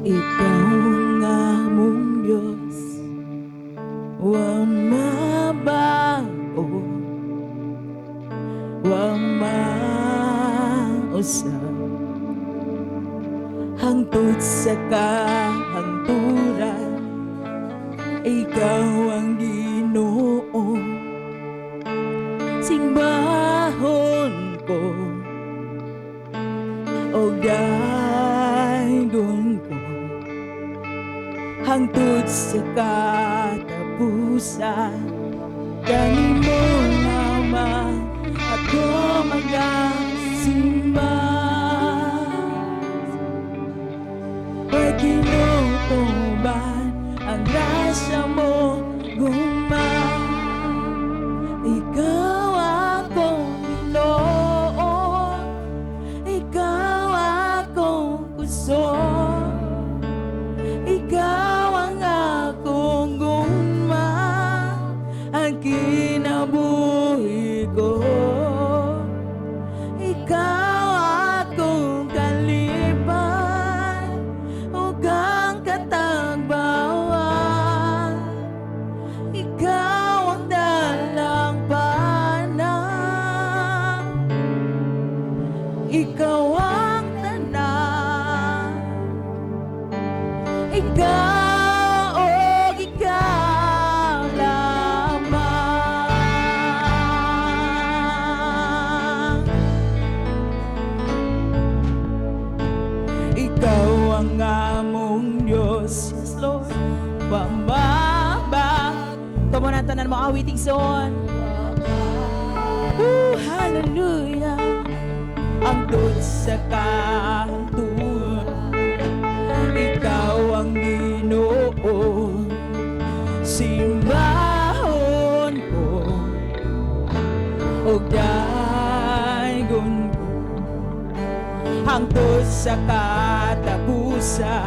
Ikaw ang among Diyos, wa mabago, wa mausap, hangtod sa kahangturan. Ikaw ang Ginoo, simbahon ko o daygon ko, hangtod sa katapusan. Kanimo naman ako magasimba, pag kinutuban ang grasya mo guma. Ikaw akong Ginoo, ikaw akong puso, ikaw ang akong guma, ang kinabuhi ko. Ikaw akong kalipay, ug ang katagbawan. Ikaw ang dalang panang, ikaw ang tanan. Ikaw og ikaw lamang. Ikaw ang among Diyos, yes Lord, pambaba. Come on, tanan mo awiting son. Hallelujah. Ang tod sa kahantun, ikaw ang Ginoo, simbahon ko o daygon ko, hangtod sa katapusan.